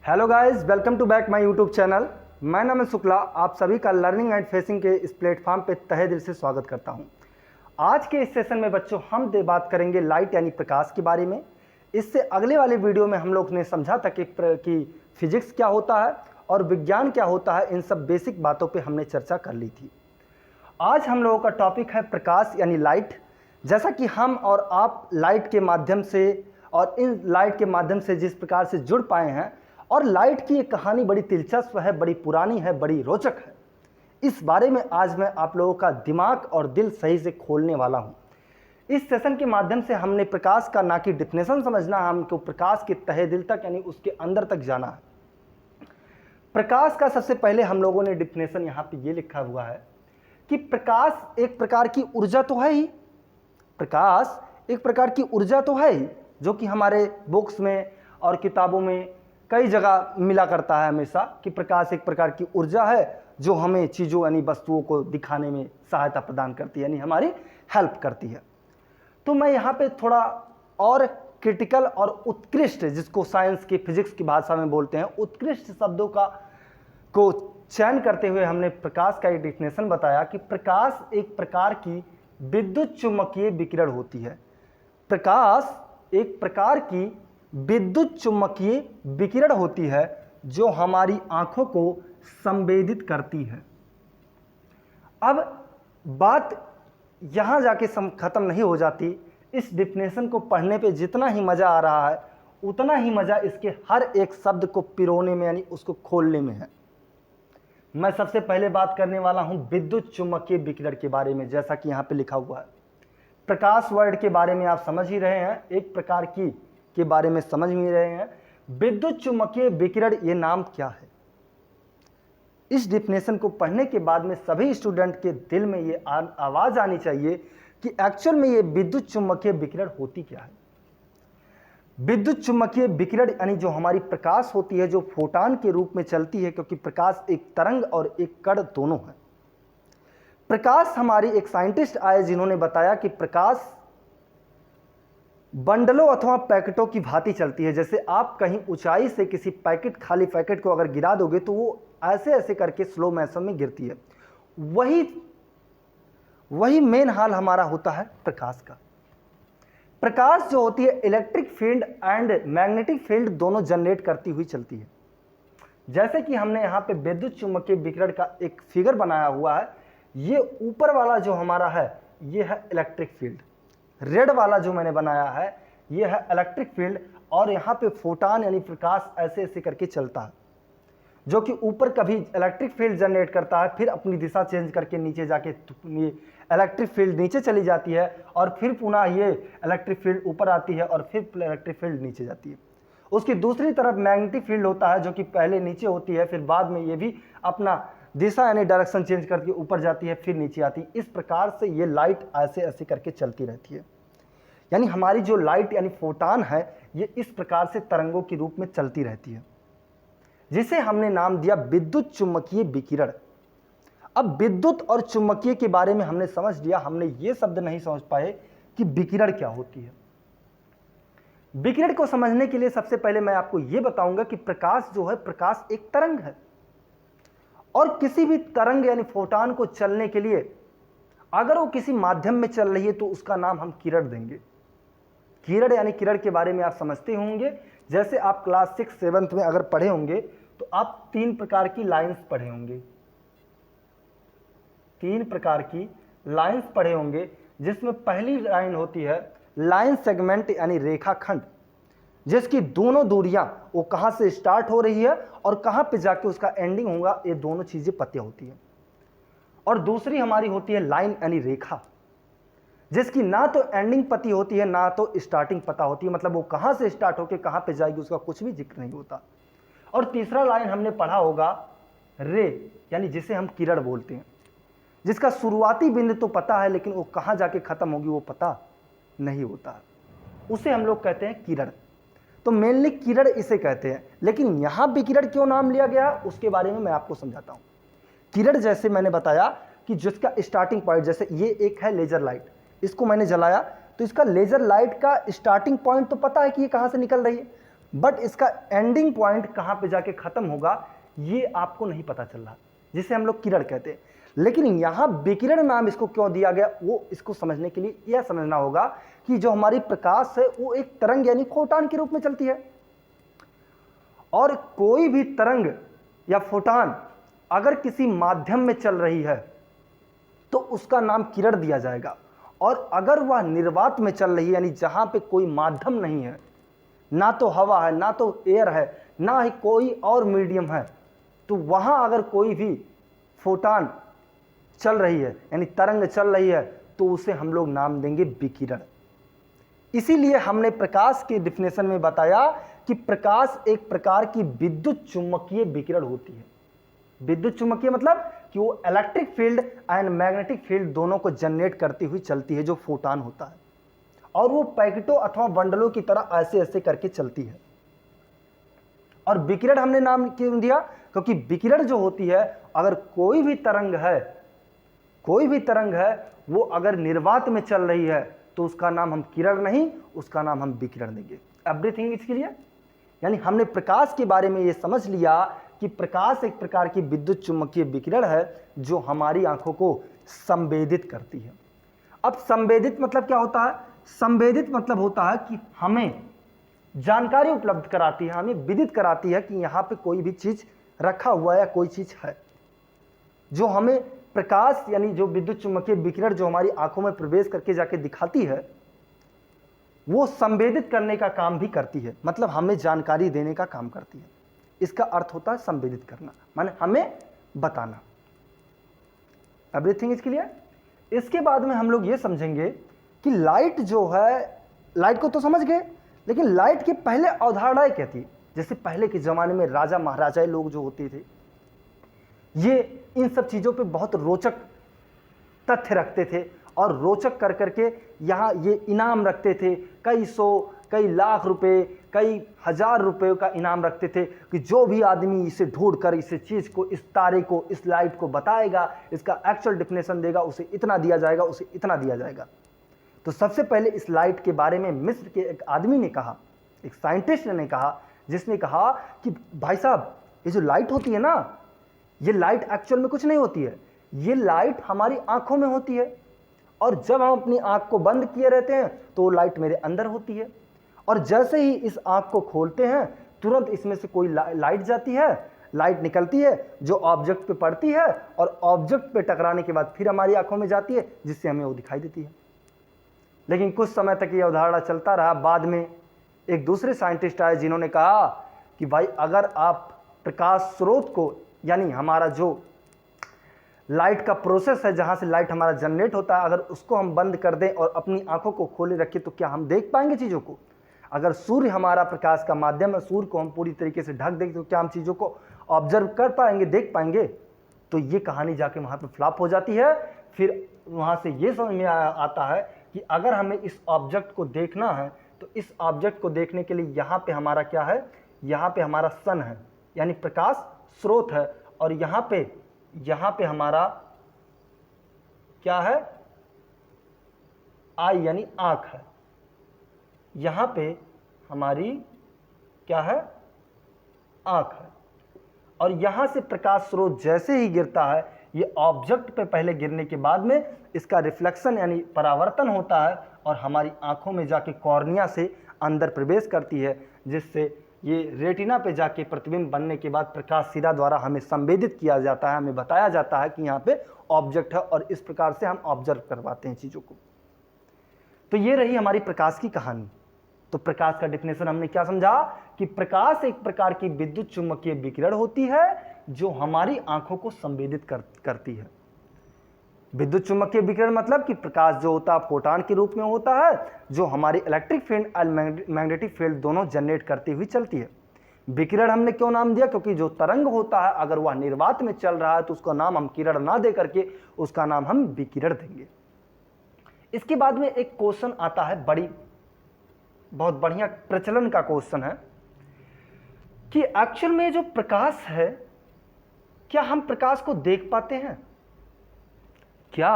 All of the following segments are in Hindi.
Hello guys, welcome to back my YouTube channel. मैं नाम है शुक्ला। आप सभी का लर्निंग एंड फेसिंग के इस प्लेटफॉर्म पे तहे दिल से स्वागत करता हूं। आज के इस सेशन में बच्चों हम बात करेंगे लाइट यानी प्रकाश के बारे में। इससे अगले वाले वीडियो में हम लोग ने समझा था कि फिजिक्स क्या होता है और विज्ञान क्या होता है। इन सब बेसिक बातों पर हमने चर्चा कर ली थी। आज हम लोगों का टॉपिक है प्रकाश यानी लाइट। जैसा कि हम और आप लाइट के माध्यम से और इन लाइट के माध्यम से जिस प्रकार से जुड़ पाए हैं, और लाइट की एक कहानी बड़ी दिलचस्प है, बड़ी पुरानी है, बड़ी रोचक है। इस बारे में आज मैं आप लोगों का दिमाग और दिल सही से खोलने वाला हूं। इस सेशन के माध्यम से हमने प्रकाश का ना कि डिफिनेशन समझना, हमको प्रकाश के तहे दिल तक यानी उसके अंदर तक जाना है। प्रकाश का सबसे पहले हम लोगों ने डिफिनेशन यहाँ पे ये लिखा हुआ है कि प्रकाश एक प्रकार की ऊर्जा तो है ही। प्रकाश एक प्रकार की ऊर्जा तो है ही, जो कि हमारे बुक्स में और किताबों में कई जगह मिला करता है हमेशा, कि प्रकाश एक प्रकार की ऊर्जा है जो हमें चीज़ों यानी वस्तुओं को दिखाने में सहायता प्रदान करती है, यानी हमारी हेल्प करती है। तो मैं यहाँ पे थोड़ा और क्रिटिकल और उत्कृष्ट, जिसको साइंस की फिजिक्स की भाषा में बोलते हैं, उत्कृष्ट शब्दों को चयन करते हुए हमने प्रकाश का एक डिफिनेशन बताया कि प्रकाश एक प्रकार की विद्युत चुम्बकीय विकिरण होती है। प्रकाश एक प्रकार की विद्युत चुम्बकीय विकिरण होती है जो हमारी आंखों को संवेदित करती है। अब बात यहां जाके खत्म नहीं हो जाती। इस डिफिनेशन को पढ़ने पे जितना ही मजा आ रहा है, उतना ही मजा इसके हर एक शब्द को पिरोने में यानी उसको खोलने में है। मैं सबसे पहले बात करने वाला हूं विद्युत चुम्बकीय विकिरण के बारे में। जैसा कि यहां पे लिखा हुआ है, प्रकाश वर्ड के बारे में आप समझ ही रहे हैं, एक प्रकार की के बारे में समझ ही रहे हैं। विद्युत चुम्बकीय विकिरण ये नाम क्या है? इस डिफिनेशन को पढ़ने के बाद में सभी स्टूडेंट के दिल में ये आवाज आनी चाहिए कि एक्चुअल में ये विद्युत चुम्बकीय विकिरण होती क्या है। विद्युत चुम्बकीय विकिरण यानी जो हमारी प्रकाश होती है, जो फोटॉन के रूप में चलती है, क्योंकि प्रकाश एक तरंग और एक कण दोनों है। प्रकाश, हमारी एक साइंटिस्ट आए जिन्होंने बताया कि प्रकाश बंडलों अथवा पैकेटों की भांति चलती है। जैसे आप कहीं ऊंचाई से किसी पैकेट, खाली पैकेट को अगर गिरा दोगे तो वो ऐसे ऐसे करके स्लो मोशन में गिरती है। वही मेन हाल हमारा होता है प्रकाश का। प्रकाश जो होती है electric field and magnetic field दोनों जनरेट करती हुई चलती है। जैसे कि हमने यहाँ पे विद्युत चुम्बकीय विकिरण का एक फिगर बनाया हुआ है। ये ऊपर वाला जो हमारा है ये है इलेक्ट्रिक फील्ड, रेड वाला जो मैंने बनाया है ये है इलेक्ट्रिक फील्ड, और यहाँ पे फोटॉन यानी प्रकाश ऐसे ऐसे करके चलता है, जो कि ऊपर कभी इलेक्ट्रिक फील्ड जनरेट करता है, फिर अपनी दिशा चेंज करके नीचे जाके ये इलेक्ट्रिक फील्ड नीचे चली जाती है, और फिर पुनः ये इलेक्ट्रिक फील्ड ऊपर आती है और फिर इलेक्ट्रिक फील्ड नीचे जाती है। उसकी दूसरी तरफ मैग्नेटिक फील्ड होता है, जो कि पहले नीचे होती है, फिर बाद में ये भी अपना दिशा यानी डायरेक्शन चेंज करके ऊपर जाती है, फिर नीचे आती है। इस प्रकार से ये लाइट ऐसे ऐसे करके चलती रहती है। यानी हमारी जो लाइट यानी फोटॉन है ये इस प्रकार से तरंगों के रूप में चलती रहती है, जिसे हमने नाम दिया विद्युत चुम्बकीय विकिरण। अब विद्युत और चुम्बकीय के बारे में हमने समझ लिया, हमने ये शब्द नहीं समझ पाए कि विकिरण क्या होती है। विकिरण को समझने के लिए सबसे पहले मैं आपको यह बताऊंगा कि प्रकाश जो है, प्रकाश एक तरंग है, और किसी भी तरंग यानी फोटॉन को चलने के लिए अगर वो किसी माध्यम में चल रही है तो उसका नाम हम किरण देंगे। किरण यानी किरण के बारे में आप समझते होंगे। जैसे आप क्लास 6-7 में अगर पढ़े होंगे तो आप 3 प्रकार की लाइंस पढ़े होंगे। 3 प्रकार की लाइंस पढ़े होंगे, जिसमें पहली लाइन होती है लाइन सेगमेंट यानी रेखाखंड, जिसकी दोनों दूरियां वो कहां से स्टार्ट हो रही है और कहां पे जाके उसका एंडिंग होगा, ये दोनों चीजें पता होती है। और दूसरी हमारी होती है लाइन यानी रेखा, जिसकी ना तो एंडिंग पता होती है ना तो स्टार्टिंग पता होती है, मतलब वो कहां से स्टार्ट होकर कहां पे जाएगी उसका कुछ भी जिक्र नहीं होता। और तीसरा लाइन हमने पढ़ा होगा रे, यानी जिसे हम किरण बोलते हैं, जिसका शुरुआती बिंदु तो पता है लेकिन वो कहां जाके खत्म होगी वो पता नहीं होता, उसे हम लोग कहते हैं किरण। तो मेनली किरण इसे कहते हैं, लेकिन यहां विकिरण क्यों नाम लिया गया उसके बारे में मैं आपको समझाता हूं। किरण जैसे मैंने बताया कि जिसका स्टार्टिंग पॉइंट, जैसे ये एक है लेजर लाइट, इसको मैंने जलाया तो इसका लेजर लाइट का स्टार्टिंग पॉइंट तो पता है कि ये कहां से निकल रही है, बट इसका एंडिंग पॉइंट कहाँ पे जाके खत्म होगा ये आपको नहीं पता चल रहा, जिसे हम लोग किरण कहते हैं। लेकिन यहाँ विकिरण नाम इसको क्यों दिया गया, वो इसको समझने के लिए यह समझना होगा कि जो हमारी प्रकाश है वो एक तरंग यानी फोटान के रूप में चलती है, और कोई भी तरंग या फोटान अगर किसी माध्यम में चल रही है तो उसका नाम किरण दिया जाएगा। और अगर वह निर्वात में चल रही है यानी जहां पे कोई माध्यम नहीं है, ना तो हवा है, ना तो एयर है, ना ही कोई और मीडियम है, तो वहां अगर कोई भी फोटान चल रही है यानी तरंग चल रही है तो उसे हम लोग नाम देंगे विकिरण। इसीलिए हमने प्रकाश के डिफिनेशन में बताया कि प्रकाश एक प्रकार की विद्युत चुम्बकीय विकिरण होती है। विद्युत चुम्बकीय मतलब कि वो electric field and magnetic field दोनों को जनरेट करती हुई चलती है, जो फोटान होता है, और वो पैकेटों अथवा बंडलों की तरह ऐसे ऐसे करके चलती है। और विकिरण हमने नाम क्यों दिया, क्योंकि विकिरण जो होती है, अगर कोई भी तरंग है वो अगर निर्वात में चल रही है तो उसका नाम हम किरण नहीं, उसका नाम हम विकिरण देंगे। Everything is clear. यानी हमने प्रकाश के बारे में ये समझ लिया कि प्रकाश एक प्रकार की विद्युत चुम्बकीय विकिरण है जो हमारी आंखों को संवेदित करती है। अब संवेदित मतलब क्या होता है, संवेदित मतलब होता है कि हमें जानकारी उपलब्ध कराती है, हमें विदित कराती है कि यहाँ पे कोई भी चीज रखा हुआ है या कोई चीज है। जो हमें प्रकाश यानी जो विद्युत चुम्बकीय विकिरण जो हमारी आंखों में प्रवेश करके जाके दिखाती है, वो संवेदित करने का काम भी करती है, मतलब हमें जानकारी देने का काम करती है। इसका अर्थ होता है संवेदित करना, माने हमें बताना। Everything is clear. इसके बाद में हम लोग ये समझेंगे कि लाइट जो है, लाइट को तो समझ गए, लेकिन लाइट की पहले अवधारणाएं क्या थी। जैसे पहले के जमाने में राजा महाराजा लोग जो होते थे, ये इन सब चीजों पे बहुत रोचक तथ्य रखते थे और रोचक कर करके यहाँ ये इनाम रखते थे, कई सौ कई लाख रुपए कई हजार रुपए का इनाम रखते थे कि जो भी आदमी इसे ढूंढकर इस चीज को, इस तारे को, इस लाइट को बताएगा, इसका एक्चुअल डेफिनेशन देगा, उसे इतना दिया जाएगा, उसे इतना दिया जाएगा। तो सबसे पहले इस लाइट के बारे में मिस्र के एक आदमी ने कहा, एक साइंटिस्ट ने कहा, जिसने कहा कि भाई साहब ये जो लाइट होती है ना, ये लाइट एक्चुअल में कुछ नहीं होती है, ये लाइट हमारी आंखों में होती है, और जब हम अपनी आंख को बंद किए रहते हैं तो वो लाइट मेरे अंदर होती है, और जैसे ही इस आंख को खोलते हैं तुरंत इसमें से कोई लाइट जाती है, लाइट निकलती है जो ऑब्जेक्ट पे पड़ती है, और ऑब्जेक्ट पे टकराने के बाद फिर हमारी आंखों में जाती है, जिससे हमें वो दिखाई देती है। लेकिन कुछ समय तक ये अवधारणा चलता रहा। बाद में एक दूसरे साइंटिस्ट आए जिन्होंने कहा कि भाई अगर आप प्रकाश स्रोत को, यानी हमारा जो लाइट का प्रोसेस है, जहां से लाइट हमारा जनरेट होता है, अगर उसको हम बंद कर दें और अपनी आंखों को खोले रखें तो क्या हम देख पाएंगे चीज़ों को। अगर सूर्य हमारा प्रकाश का माध्यम है, सूर्य को हम पूरी तरीके से ढक दें तो क्या हम चीज़ों को ऑब्जर्व कर पाएंगे, देख पाएंगे। तो ये कहानी जाके वहाँ पे फ्लॉप हो जाती है। फिर वहाँ से ये समझ में आता है कि अगर हमें इस ऑब्जेक्ट को देखना है तो इस ऑब्जेक्ट को देखने के लिए यहाँ पे हमारा क्या है, यहाँ पे हमारा सन है यानी प्रकाश स्रोत है, और यहाँ पे हमारा क्या है, आई यानी आंख है। यहाँ पे हमारी क्या है, आंख है, और यहाँ से प्रकाश स्रोत जैसे ही गिरता है, ये ऑब्जेक्ट पे पहले गिरने के बाद में इसका रिफ्लेक्शन यानी परावर्तन होता है और हमारी आंखों में जाके कॉर्निया से अंदर प्रवेश करती है, जिससे ये रेटिना पे जाके प्रतिबिंब बनने के बाद प्रकाश सिरा द्वारा हमें संवेदित किया जाता है, हमें बताया जाता है कि यहाँ पे ऑब्जेक्ट है, और इस प्रकार से हम ऑब्जर्व करवाते हैं चीज़ों को। तो ये रही हमारी प्रकाश की कहानी। तो प्रकाश का डेफिनेशन हमने क्या समझा कि प्रकाश एक प्रकार की विद्युत चुम्बकीय विकिरण होती है जो हमारी आंखों को संवेदित करती है। विद्युत चुम्बकीय विकिरण मतलब कि प्रकाश जो होता है फोटान के रूप में होता है, जो हमारी इलेक्ट्रिक फील्ड और मैग्नेटिक फील्ड दोनों जनरेट करती हुई चलती है। विकिरण हमने क्यों नाम दिया, क्योंकि जो तरंग होता है अगर वह निर्वात में चल रहा है तो उसका नाम हम किरण ना दे करके उसका नाम हम विकिरण देंगे। इसके बाद में एक क्वेश्चन आता है, बहुत बढ़िया प्रचलन का क्वेश्चन है कि एक्चुअल में जो प्रकाश है, क्या हम प्रकाश को देख पाते हैं, क्या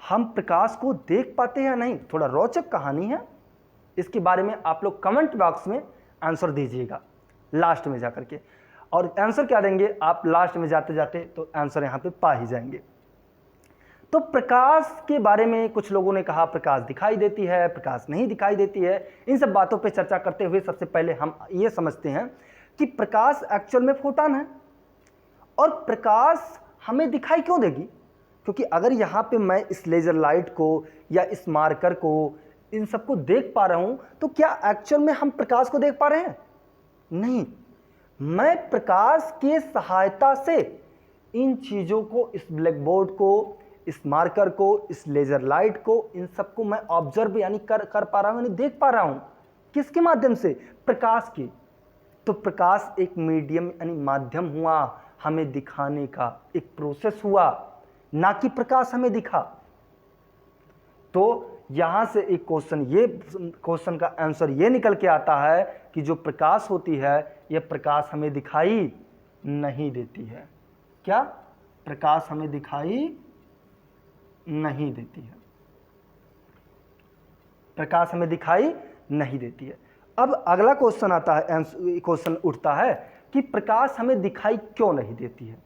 हम प्रकाश को देख पाते हैं या नहीं। थोड़ा रोचक कहानी है, इसके बारे में आप लोग कमेंट बॉक्स में आंसर दीजिएगा लास्ट में जाकर के। और आंसर क्या देंगे आप लास्ट में जाते जाते, तो आंसर यहाँ पे पा ही जाएंगे। तो प्रकाश के बारे में कुछ लोगों ने कहा प्रकाश दिखाई देती है, प्रकाश नहीं दिखाई देती है। इन सब बातों पे चर्चा करते हुए सबसे पहले हम ये समझते हैं कि प्रकाश एक्चुअल में फोटॉन है, और प्रकाश हमें दिखाई क्यों देगी? क्योंकि अगर यहाँ पे मैं इस लेज़र लाइट को या इस मार्कर को, इन सबको देख पा रहा हूँ, तो क्या एक्चुअल में हम प्रकाश को देख पा रहे हैं? नहीं, मैं प्रकाश की सहायता से इन चीज़ों को, इस ब्लैक बोर्ड को, इस मार्कर को, इस लेज़र लाइट को, इन सबको मैं ऑब्जर्व यानी कर पा रहा हूँ, यानी देख पा रहा हूँ। किसके माध्यम से? प्रकाश की। तो प्रकाश एक मीडियम यानी माध्यम हुआ हमें दिखाने का, एक प्रोसेस हुआ, ना कि प्रकाश हमें दिखा। तो यहां से एक क्वेश्चन का आंसर ये निकल के आता है कि जो प्रकाश होती है यह प्रकाश हमें दिखाई नहीं देती है। क्या? प्रकाश हमें दिखाई नहीं देती है, प्रकाश हमें दिखाई नहीं देती है। अब अगला क्वेश्चन आता है, क्वेश्चन उठता है कि प्रकाश हमें दिखाई क्यों नहीं देती है।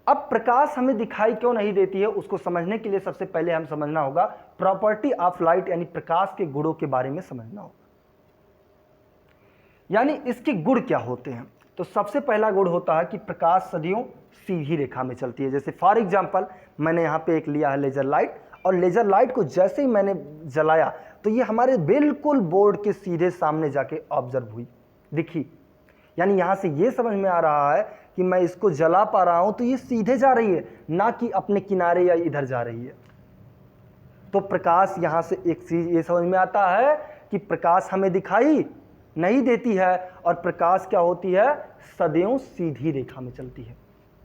अब प्रकाश हमें दिखाई क्यों नहीं देती है उसको समझने के लिए सबसे पहले हम समझना होगा प्रॉपर्टी ऑफ लाइट, यानी प्रकाश के गुणों के बारे में समझना होगा, यानी इसके गुण क्या होते हैं। तो सबसे पहला गुण होता है कि प्रकाश सदियों सीधी रेखा में चलती है। जैसे फॉर एग्जांपल मैंने यहाँ पे एक लिया है लेजर लाइट, और लेजर लाइट को जैसे ही मैंने जलाया तो ये हमारे बिल्कुल बोर्ड के सीधे सामने जाके ऑब्जर्व हुई, दिखी। यानी यहाँ से ये समझ में आ रहा है कि मैं इसको जला पा रहा हूँ तो ये सीधे जा रही है, ना कि अपने किनारे या इधर जा रही है। तो प्रकाश यहाँ से एक चीज ये समझ में आता है कि प्रकाश हमें दिखाई नहीं देती है, और प्रकाश क्या होती है? सदैव सीधी रेखा में चलती है।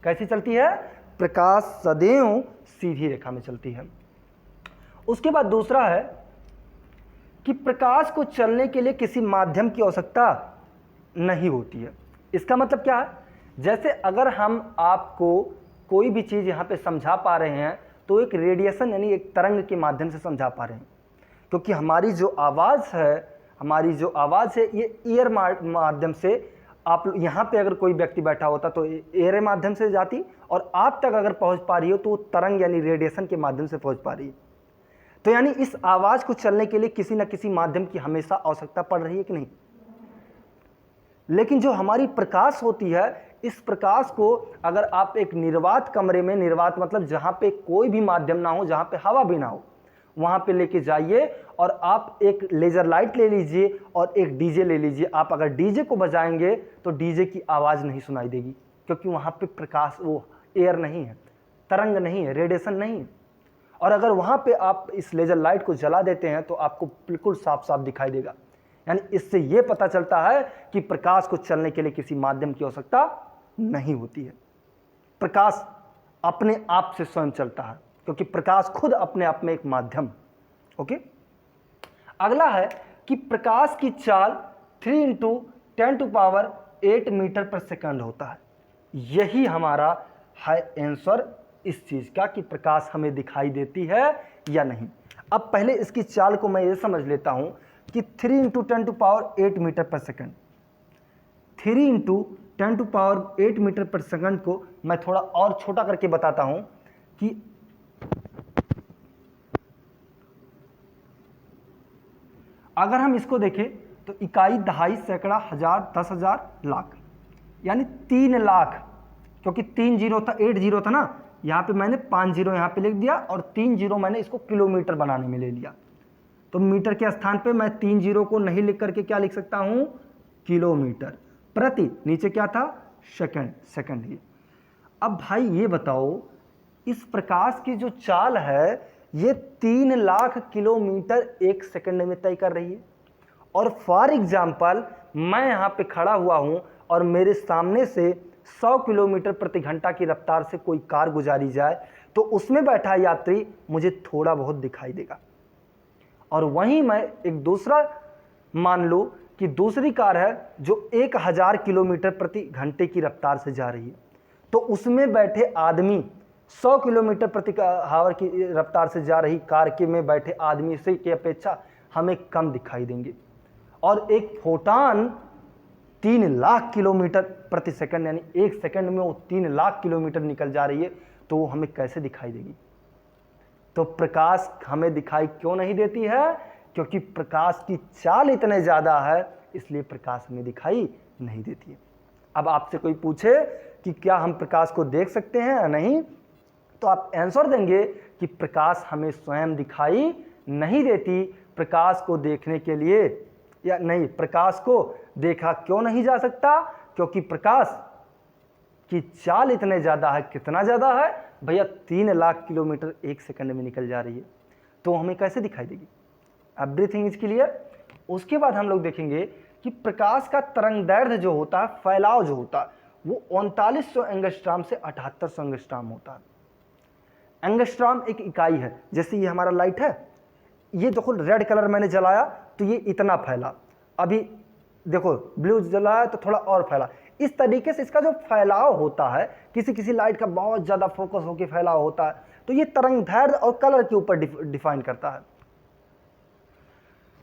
कैसी चलती है? प्रकाश सदैव सीधी रेखा में चलती है। उसके बाद दूसरा है कि प्रकाश को चलने के लिए किसी माध्यम की आवश्यकता नहीं होती है। इसका मतलब क्या है? जैसे अगर हम आपको कोई भी चीज़ यहाँ पे समझा पा रहे हैं तो एक रेडिएशन यानी एक तरंग के माध्यम से समझा पा रहे हैं, क्योंकि हमारी जो आवाज़ है ये ईयर माध्यम से, आप यहाँ पे अगर कोई व्यक्ति बैठा होता तो एयर माध्यम से जाती, और आप तक अगर पहुँच पा रही हो तो वो तरंग यानी रेडिएशन के माध्यम से पहुँच पा रही है। तो यानी इस आवाज़ को चलने के लिए किसी न किसी माध्यम की हमेशा आवश्यकता पड़ रही है कि नहीं? लेकिन जो हमारी प्रकाश होती है, इस प्रकाश को अगर आप एक निर्वात कमरे में, निर्वात मतलब जहाँ पे कोई भी माध्यम ना हो, जहाँ पे हवा भी ना हो, वहाँ पे लेके जाइए और आप एक लेज़र लाइट ले लीजिए और एक डीजे ले लीजिए। आप अगर डीजे को बजाएंगे तो डीजे की आवाज़ नहीं सुनाई देगी, क्योंकि वहाँ पे प्रकाश, वो एयर नहीं है, तरंग नहीं है, रेडिएशन नहीं है। और अगर वहाँ पे आप इस लेज़र लाइट को जला देते हैं तो आपको बिल्कुल साफ साफ दिखाई देगा। यानी इससे ये पता चलता है कि प्रकाश को चलने के लिए किसी माध्यम की आवश्यकता नहीं होती है। प्रकाश अपने आप से स्वयं चलता है, क्योंकि प्रकाश खुद अपने आप में एक माध्यम। ओके, अगला है कि प्रकाश की चाल 3 × 10⁸ मीटर पर सेकंड होता है। यही हमारा है आंसर इस चीज का कि प्रकाश हमें दिखाई देती है या नहीं। अब पहले इसकी चाल को मैं ये समझ लेता हूं कि 3 × 10⁸ मीटर पर सेकंड, 3 × 10⁸ मीटर पर सेकंड को मैं थोड़ा और छोटा करके बताता हूं कि अगर हम इसको देखें तो इकाई, दहाई, सैकड़ा, हजार, 10,000, लाख, यानी 3 लाख, क्योंकि 3 जीरो था, 8 जीरो था ना, यहाँ पे मैंने 5 जीरो यहाँ पे लिख दिया और 3 जीरो मैंने इसको किलोमीटर बनाने में ले लिया। तो मीटर के स्थान पे मैं 3 जीरो को नहीं लिख करके क्या लिख सकता हूँ? किलोमीटर प्रति, नीचे क्या था? सेकंड, सेकंड ही। अब भाई ये बताओ, इस प्रकाश की जो चाल है ये 3 लाख किलोमीटर 1 सेकंड में तय कर रही है। और फॉर एग्जाम्पल मैं यहाँ पे खड़ा हुआ हूँ और मेरे सामने से 100 किलोमीटर प्रति घंटा की रफ्तार से कोई कार गुजारी जाए तो उसमें बैठा यात्री मुझे थोड़ा बहुत दिखाई देगा। और वहीं मैं एक दूसरा मान लो कि दूसरी कार है जो 1000 किलोमीटर प्रति घंटे की रफ्तार से जा रही है, तो उसमें बैठे आदमी 100 किलोमीटर प्रति आवर की रफ्तार से जा रही कार के में बैठे आदमी से की अपेक्षा हमें कम दिखाई देंगे। और एक फोटॉन 3 लाख किलोमीटर प्रति सेकंड, यानी 1 सेकंड में वो 3 लाख किलोमीटर निकल जा रही है, तो वो हमें कैसे दिखाई देगी? तो प्रकाश हमें दिखाई क्यों नहीं देती है? क्योंकि प्रकाश की चाल इतने ज़्यादा है, इसलिए प्रकाश हमें दिखाई नहीं देती है। अब आपसे कोई पूछे कि क्या हम प्रकाश को देख सकते हैं या नहीं, तो आप आंसर देंगे कि प्रकाश हमें स्वयं दिखाई नहीं देती। प्रकाश को देखने के लिए या नहीं, प्रकाश को देखा क्यों नहीं जा सकता? क्योंकि प्रकाश की चाल इतने ज़्यादा है। कितना ज़्यादा है भैया? 3 लाख किलोमीटर 1 सेकंड में निकल जा रही है, तो हमें कैसे दिखाई देगी? Everything is clear. उसके बाद हम लोग देखेंगे कि प्रकाश का तरंगदैर्घ्य जो होता है, फैलाव जो होता है, वो 3900 एंगस्ट्रॉम से 7800 एंगस्ट्रॉम होता है। एंगस्ट्रॉम एक इकाई है। जैसे ये हमारा लाइट है, ये देखो रेड कलर मैंने जलाया तो ये इतना फैला, अभी देखो ब्लू जलाया तो थोड़ा और फैला। इस तरीके से इसका जो फैलाव होता है, किसी किसी लाइट का बहुत ज़्यादा फोकस होकर फैलाव होता है, तो ये तरंगदैर्घ्य और कलर के ऊपर डिफाइन करता है।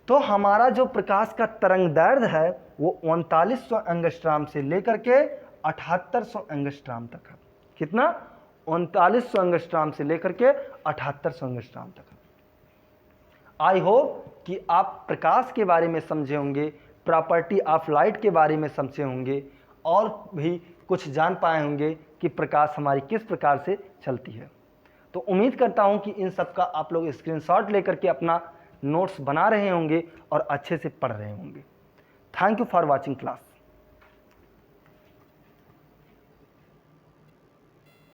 तो हमारा जो प्रकाश का तरंगदैर्घ्य है वो 3900 एंगस्ट्रॉम से लेकर के 7800 एंगस्ट्रॉम तक है। कितना? 3900 एंगस्ट्रॉम से लेकर के 7800 एंगस्ट्रॉम तक है। आई होप कि आप प्रकाश के बारे में समझे होंगे, प्रॉपर्टी ऑफ लाइट के बारे में समझे होंगे, और भी कुछ जान पाए होंगे कि प्रकाश हमारी किस प्रकार से चलती है। तो उम्मीद करता हूं कि इन सब का आप लोग स्क्रीनशॉट लेकर के अपना नोट्स बना रहे होंगे और अच्छे से पढ़ रहे होंगे। Thank you for watching class.